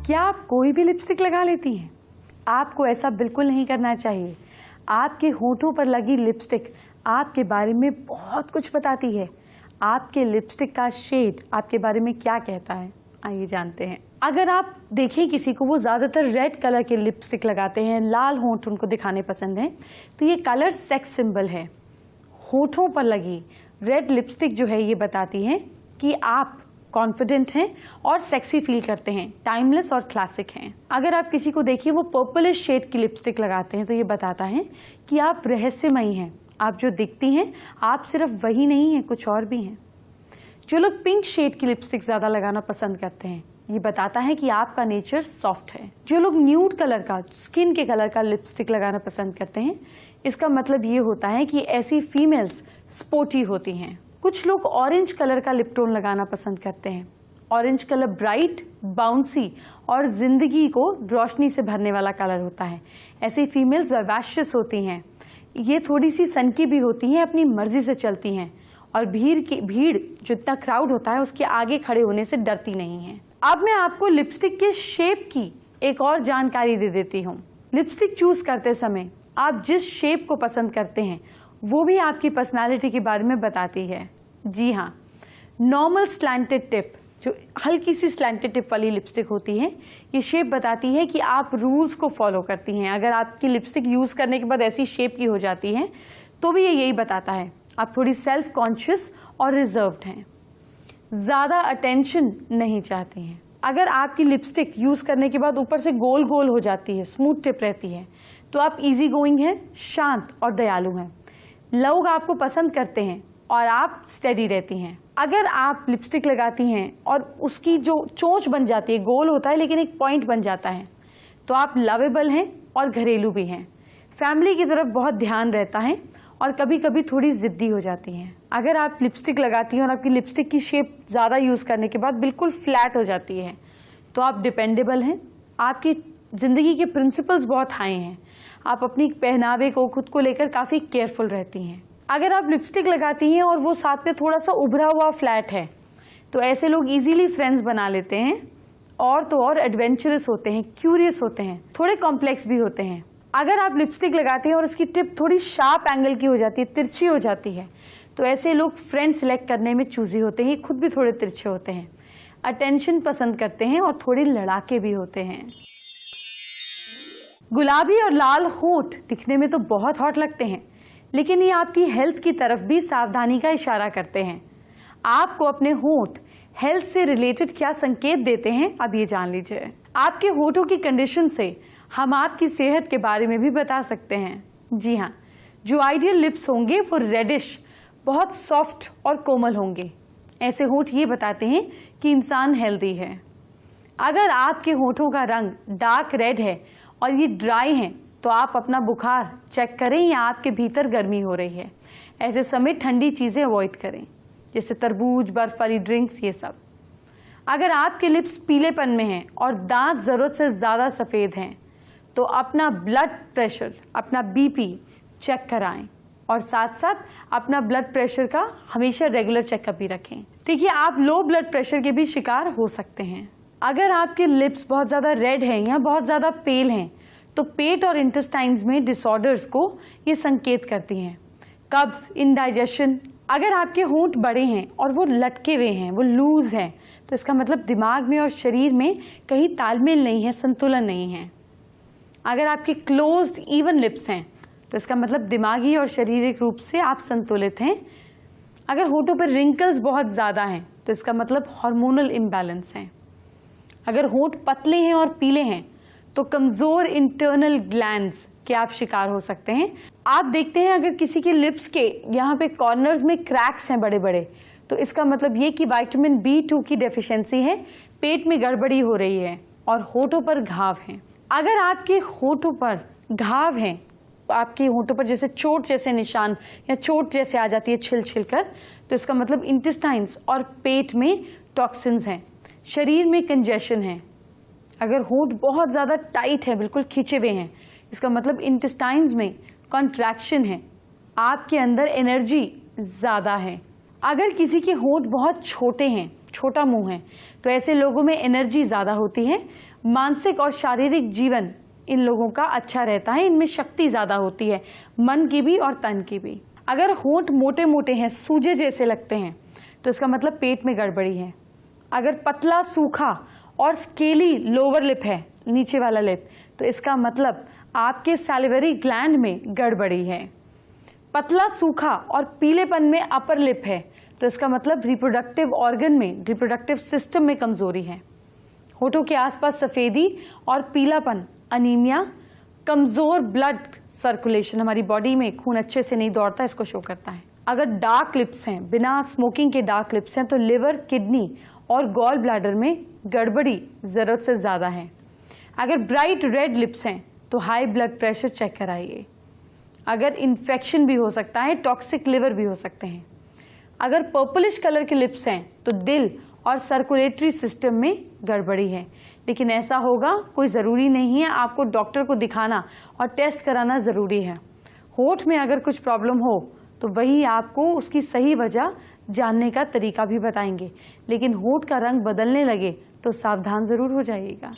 क्या आप कोई भी लिपस्टिक लगा लेती हैं? आपको ऐसा बिल्कुल नहीं करना चाहिए। आपके होठों पर लगी लिपस्टिक आपके बारे में बहुत कुछ बताती है। आपके लिपस्टिक का शेड आपके बारे में क्या कहता है, आइए जानते हैं। अगर आप देखें किसी को, वो ज़्यादातर रेड कलर के लिपस्टिक लगाते हैं, लाल होंठ उनको दिखाने पसंद है, तो ये कलर सेक्स सिंबल है। होठों पर लगी रेड लिपस्टिक जो है ये बताती है कि आप कॉन्फिडेंट हैं और सेक्सी फील करते हैं, टाइमलेस और क्लासिक हैं। अगर आप किसी को देखिए वो पर्पलिश शेड की लिपस्टिक लगाते हैं तो ये बताता है कि आप रहस्यमयी हैं। आप जो दिखती हैं आप सिर्फ वही नहीं हैं, कुछ और भी हैं। जो लोग पिंक शेड की लिपस्टिक ज़्यादा लगाना पसंद करते हैं, ये बताता है कि आपका नेचर सॉफ्ट है। जो लोग न्यूड कलर का, स्किन के कलर का लिपस्टिक लगाना पसंद करते हैं, इसका मतलब ये होता है कि ऐसी फीमेल्स स्पोर्टी होती हैं। कुछ लोग ऑरेंज कलर का लिप टोन लगाना पसंद करते हैं। ऑरेंज कलर ब्राइट, बाउंसी और जिंदगी को रोशनी से भरने वाला कलर होता है। ऐसी फीमेल्स विवाशियस होती हैं। ये थोड़ी सी सनकी भी होती हैं, अपनी मर्जी से चलती हैं और भीड़ जितना क्राउड होता है उसके आगे खड़े होने से डरती नहीं है। अब मैं आपको लिपस्टिक के शेप की एक और जानकारी दे देती हूँ। लिपस्टिक चूज करते समय आप जिस शेप को पसंद करते हैं वो भी आपकी पर्सनालिटी के बारे में बताती है। जी हाँ, नॉर्मल स्लैंटेड टिप, जो हल्की सी स्लैंटेड टिप वाली लिपस्टिक होती है, ये शेप बताती है कि आप रूल्स को फॉलो करती हैं। अगर आपकी लिपस्टिक यूज करने के बाद ऐसी शेप की हो जाती है तो भी ये यही बताता है आप थोड़ी सेल्फ कॉन्शियस और रिजर्व्ड हैं, ज्यादा अटेंशन नहीं चाहती हैं। अगर आपकी लिपस्टिक यूज करने के बाद ऊपर से गोल गोल हो जाती है, स्मूथ टिप रहती है, तो आप इजी गोइंग हैं, शांत और दयालु हैं। लोग आपको पसंद करते हैं और आप स्टेडी रहती हैं। अगर आप लिपस्टिक लगाती हैं और उसकी जो चोंच बन जाती है, गोल होता है लेकिन एक पॉइंट बन जाता है, तो आप लवेबल हैं और घरेलू भी हैं। फैमिली की तरफ बहुत ध्यान रहता है और कभी कभी थोड़ी जिद्दी हो जाती हैं। अगर आप लिपस्टिक लगाती हैं और आपकी लिपस्टिक की शेप ज़्यादा यूज़ करने के बाद बिल्कुल फ्लैट हो जाती है, तो आप डिपेंडेबल हैं। आपकी ज़िंदगी के प्रिंसिपल्स बहुत हाई हैं। आप अपनी पहनावे को, खुद को लेकर काफ़ी केयरफुल रहती हैं। अगर आप लिपस्टिक लगाती हैं और वो साथ में थोड़ा सा उभरा हुआ फ्लैट है, तो ऐसे लोग इजीली फ्रेंड्स बना लेते हैं और तो और एडवेंचरस होते हैं, क्यूरियस होते हैं, थोड़े कॉम्प्लेक्स भी होते हैं। अगर आप लिपस्टिक लगाते हैं और उसकी टिप थोड़ी शार्प एंगल की हो जाती है, तिरछी हो जाती है, तो ऐसे लोग फ्रेंड सिलेक्ट करने में चूजी होते हैं। खुद भी थोड़े तिरछे होते हैं, अटेंशन पसंद करते हैं और थोड़े लड़ाके भी होते हैं। गुलाबी और लाल होंठ दिखने में तो बहुत हॉट लगते हैं, लेकिन ये आपकी हेल्थ की तरफ भी सावधानी का इशारा करते हैं। आपको अपने होंठ हेल्थ से रिलेटेड क्या संकेत देते हैं, अब ये जान लीजिए। आपके होठों की कंडीशन से हम आपकी सेहत के बारे में भी बता सकते हैं। जी हाँ, जो आइडियल लिप्स होंगे वो रेडिश, बहुत सॉफ्ट और कोमल होंगे। ऐसे होंठ ये बताते हैं कि इंसान हेल्दी है। अगर आपके होठों का रंग डार्क रेड है और ये ड्राई हैं, तो आप अपना बुखार चेक करें या आपके भीतर गर्मी हो रही है। ऐसे समय ठंडी चीज़ें अवॉइड करें, जैसे तरबूज, बर्फ वाली ड्रिंक्स, ये सब। अगर आपके लिप्स पीलेपन में हैं और दांत ज़रूरत से ज़्यादा सफ़ेद हैं, तो अपना ब्लड प्रेशर, अपना बीपी चेक कराएं और साथ साथ अपना ब्लड प्रेशर का हमेशा रेगुलर चेकअप भी रखें। देखिए, आप लो ब्लड प्रेशर के भी शिकार हो सकते हैं। अगर आपके लिप्स बहुत ज़्यादा रेड हैं या बहुत ज़्यादा पेल हैं, तो पेट और इंटेस्टाइन्स में डिसऑर्डर्स को ये संकेत करती हैं। कब्ज, इंडाइजेशन। अगर आपके होंठ बड़े हैं और वो लटके हुए हैं, वो लूज हैं, तो इसका मतलब दिमाग में और शरीर में कहीं तालमेल नहीं है, संतुलन नहीं है। अगर आपके क्लोज्ड इवन लिप्स हैं, तो इसका मतलब दिमागी और शारीरिक रूप से आप संतुलित हैं। अगर होठों पर रिंकल्स बहुत ज़्यादा हैं, तो इसका मतलब हार्मोनल इम्बैलेंस है। अगर होंठ पतले हैं और पीले हैं, तो कमज़ोर इंटरनल ग्लैंड्स के आप शिकार हो सकते हैं। आप देखते हैं अगर किसी के लिप्स के यहाँ पे कॉर्नर्स में क्रैक्स हैं बड़े बड़े, तो इसका मतलब ये कि विटामिन B2 की डेफिशिएंसी है, पेट में गड़बड़ी हो रही है और होठों पर घाव हैं। अगर आपके होठों पर घाव हैं, आपके होठों पर जैसे चोट जैसे निशान या चोट जैसे आ जाती है छिल छिल कर, तो इसका मतलब इंटेस्टाइन्स और पेट में टॉक्सिन्स हैं, शरीर में कंजेशन है। अगर होंठ बहुत ज़्यादा टाइट है, बिल्कुल खिंचे हुए हैं, इसका मतलब इंटेस्टाइन्स में कॉन्ट्रैक्शन है, आपके अंदर एनर्जी ज़्यादा है, अगर किसी के होंठ बहुत छोटे हैं, छोटा मुंह है, तो ऐसे लोगों में एनर्जी ज़्यादा होती है। मानसिक और शारीरिक जीवन इन लोगों का अच्छा रहता है, इनमें शक्ति ज़्यादा होती है, मन की भी और तन की भी। अगर होंठ मोटे मोटे हैं, सूजे जैसे लगते हैं, तो इसका मतलब पेट में गड़बड़ी है। अगर पतला, सूखा और स्केली लोअर लिप है, नीचे वाला लिप, तो इसका मतलब आपके सैलिवरी ग्लैंड में गड़बड़ी है। पतला, सूखा और पीलेपन में अपर लिप है, तो इसका मतलब रिप्रोडक्टिव ऑर्गन में, रिप्रोडक्टिव सिस्टम में कमजोरी है। होठों के आसपास सफेदी और पीलापन, अनीमिया, कमजोर ब्लड सर्कुलेशन, हमारी बॉडी में खून अच्छे से नहीं दौड़ता, इसको शो करता है। अगर डार्क लिप्स हैं, बिना स्मोकिंग के डार्क लिप्स हैं, तो लिवर, किडनी और गॉल ब्लैडर में गड़बड़ी जरूरत से ज्यादा है। अगर ब्राइट रेड लिप्स हैं तो हाई ब्लड प्रेशर चेक कराइए। अगर इन्फेक्शन भी हो सकता है, टॉक्सिक लिवर भी हो सकते हैं। अगर पर्पलिश कलर के लिप्स हैं तो दिल और सर्कुलेटरी सिस्टम में गड़बड़ी है। लेकिन ऐसा होगा कोई ज़रूरी नहीं है, आपको डॉक्टर को दिखाना और टेस्ट कराना ज़रूरी है। होठ में अगर कुछ प्रॉब्लम हो तो वही आपको उसकी सही वजह जानने का तरीका भी बताएंगे। लेकिन होठ का रंग बदलने लगे तो सावधान ज़रूर हो जाइएगा।